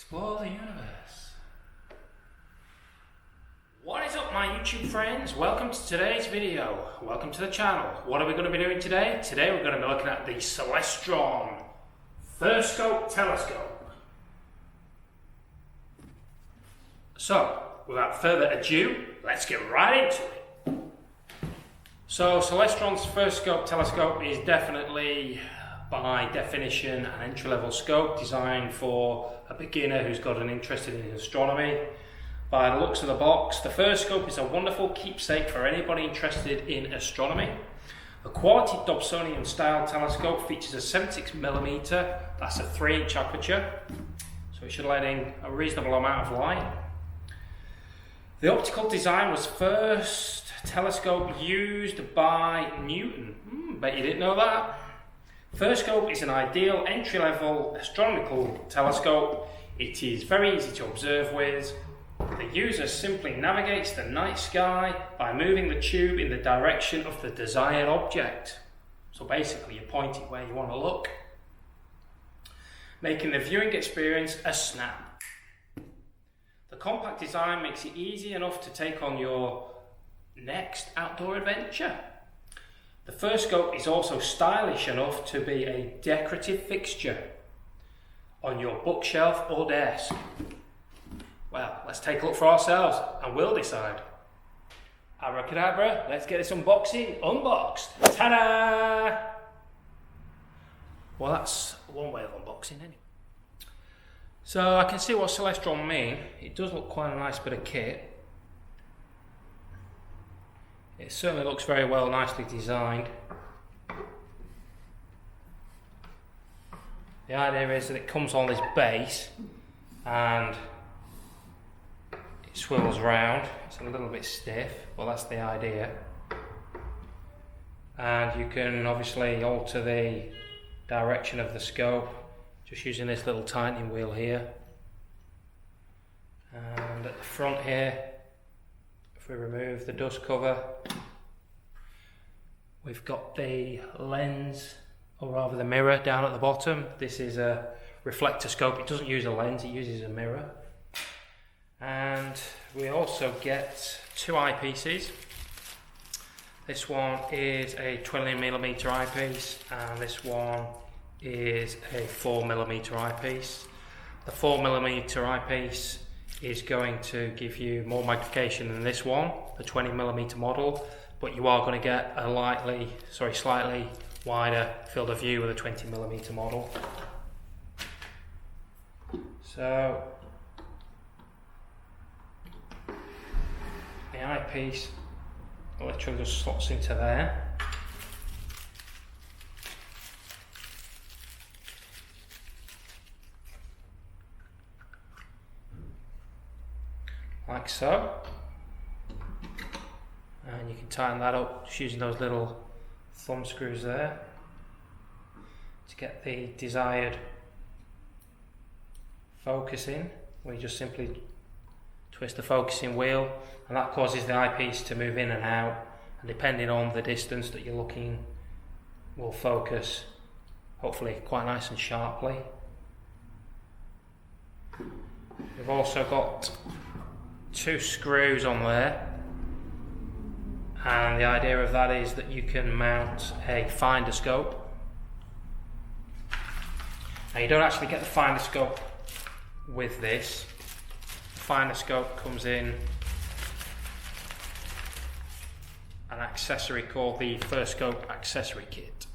Explore the universe. What is up, my YouTube friends? Welcome to today's video. Welcome to the channel. What are we going to be doing today? Today we're going to be looking at the Celestron FirstScope Telescope. So, without further ado, let's get right into it. So, Celestron's FirstScope Telescope is definitely, by definition, an entry-level scope designed for a beginner who's got an interest in astronomy. By the looks of the box, the FirstScope is a wonderful keepsake for anybody interested in astronomy. The quality Dobsonian style telescope features a 76mm, that's a 3-inch aperture, so it should let in a reasonable amount of light. The optical design was first telescope used by Newton. Bet you didn't know that. FirstScope is an ideal entry-level astronomical telescope. It is very easy to observe with. The user simply navigates the night sky by moving the tube in the direction of the desired object. So basically you point it where you want to look, making the viewing experience a snap. The compact design makes it easy enough to take on your next outdoor adventure. The FirstScope is also stylish enough to be a decorative fixture on your bookshelf or desk. Well, let's take a look for ourselves and we'll decide. Abracadabra, let's get this unboxed. Ta-da! Well, that's one way of unboxing anyway. So I can see what Celestron mean. It does look quite a nice bit of kit. It certainly looks very well, nicely designed. The idea is that it comes on this base and it swivels round. It's a little bit stiff, but that's the idea. And you can obviously alter the direction of the scope just using this little tightening wheel here. And at the front here, if we remove the dust cover, we've got the lens, or rather the mirror down at the bottom. This is a reflector scope. It doesn't use a lens, it uses a mirror. And we also get two eyepieces. This one is a 20mm eyepiece and this one is a 4mm eyepiece. The 4mm eyepiece is going to give you more magnification than this one, the 20mm model, but you are going to get a slightly wider field of view with a 20mm model. So the eyepiece literally just slots into there. Like so. And you can tighten that up just using those little thumb screws there to get the desired focus in. We just simply twist the focusing wheel and that causes the eyepiece to move in and out, and depending on the distance that you're looking will focus hopefully quite nice and sharply. We've also got two screws on there, and the idea of that is that you can mount a finder scope. Now you don't actually get the finder scope with this. The finder scope comes in an accessory called the FirstScope accessory kit,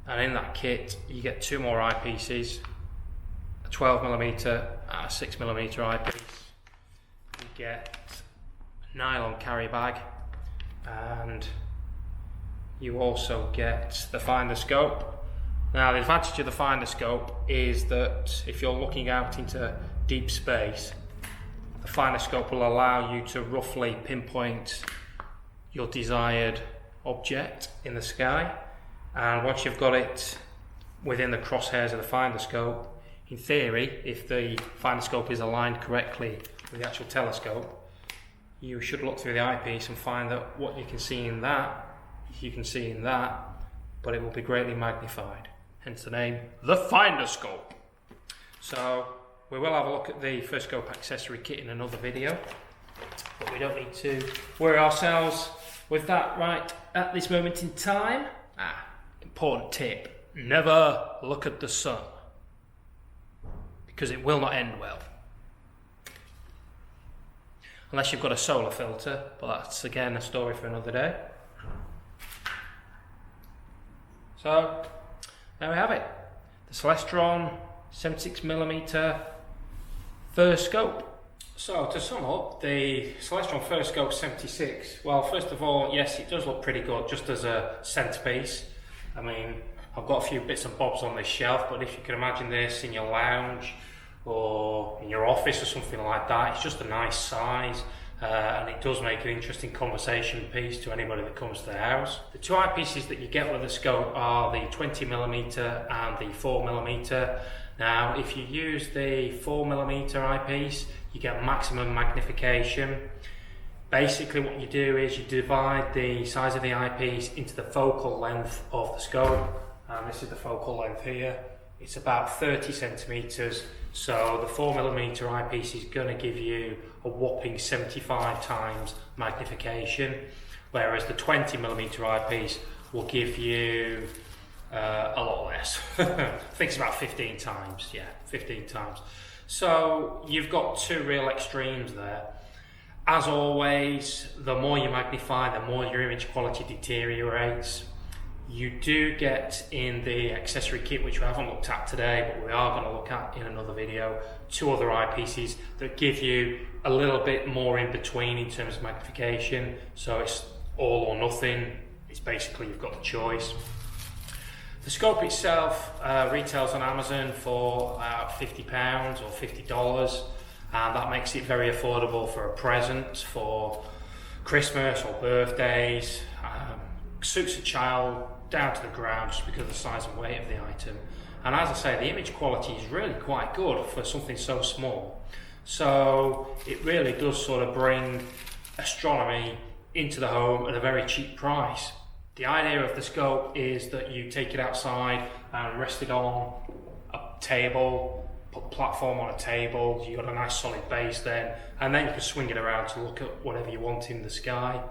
and in that kit you get two more eyepieces, a 12mm and a 6mm eyepiece. You get a nylon carry bag, and you also get the finder scope. Now the advantage of the finder scope is that if you're looking out into deep space, the finder scope will allow you to roughly pinpoint your desired object in the sky, and once you've got it within the crosshairs of the finder scope, in theory, if the finder scope is aligned correctly with the actual telescope, you should look through the eyepiece and find that what you can see in that, you can see in that, but it will be greatly magnified. Hence the name, the finder scope. So We will have a look at the FirstScope accessory kit in another video, but we don't need to worry ourselves with that right at this moment in time. Important tip, never look at the sun, because it will not end well. Unless you've got a solar filter, but that's again a story for another day. So, there we have it. The Celestron 76mm FirstScope. So, to sum up, the Celestron FirstScope 76, well, first of all, yes, it does look pretty good, just as a centerpiece. I mean, I've got a few bits and bobs on this shelf, but if you can imagine this in your lounge, or in your office or something like that, it's just a nice size. And it does make an interesting conversation piece to anybody that comes to the house. The two eyepieces that you get with the scope are the 20mm and the 4mm. Now, if you use the 4mm eyepiece, you get maximum magnification. Basically what you do is you divide the size of the eyepiece into the focal length of the scope, and this is the focal length here. It's about 30 centimeters, so the 4mm eyepiece is going to give you a whopping 75 times magnification, whereas the 20mm eyepiece will give you a lot less. I think it's about 15 times, yeah, 15 times. So you've got two real extremes there. As always, the more you magnify, the more your image quality deteriorates. You do get in the accessory kit, which we haven't looked at today, but we are going to look at in another video, two other eyepieces that give you a little bit more in between in terms of magnification. So it's all or nothing. It's basically you've got the choice. The scope itself retails on Amazon for about £50 or $50, and that makes it very affordable for a present, for Christmas or birthdays. Suits a child down to the ground just because of the size and weight of the item. And as I say, the image quality is really quite good for something so small. So it really does sort of bring astronomy into the home at a very cheap price. The idea of the scope is that you take it outside and rest it on a table, put the platform on a table, you've got a nice solid base then, and then you can swing it around to look at whatever you want in the sky.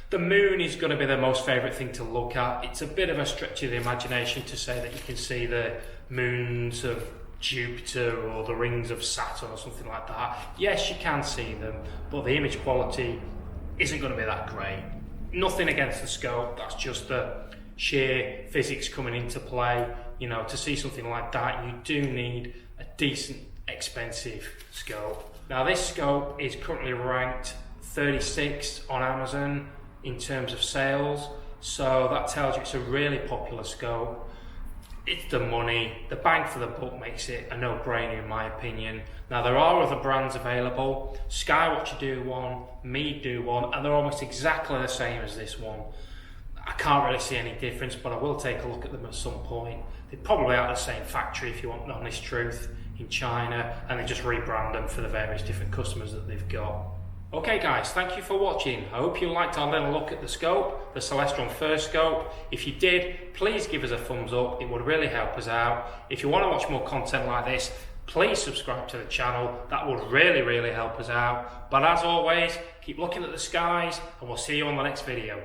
The moon is going to be the most favourite thing to look at. It's a bit of a stretch of the imagination to say that you can see the moons of Jupiter or the rings of Saturn or something like that. Yes, you can see them, but the image quality isn't going to be that great. Nothing against the scope, that's just the sheer physics coming into play. You know, to see something like that, you do need a decent, expensive scope. Now, this scope is currently ranked 36 on Amazon in terms of sales, so that tells you it's a really popular scope. It's the money, the bang for the buck makes it a no-brainer in my opinion. Now, there are other brands available. Skywatch do one, Mead do one, and they're almost exactly the same as this one. I can't really see any difference, but I will take a look at them at some point. They're probably out of the same factory, if you want the honest truth, in China, and they just rebrand them for the various different customers that they've got. Okay guys, thank you for watching. I hope you liked our little look at the scope, the Celestron FirstScope. If you did, please give us a thumbs up, it would really help us out. If you want to watch more content like this, please subscribe to the channel, that would really help us out. But as always, keep looking at the skies and we'll see you on the next video.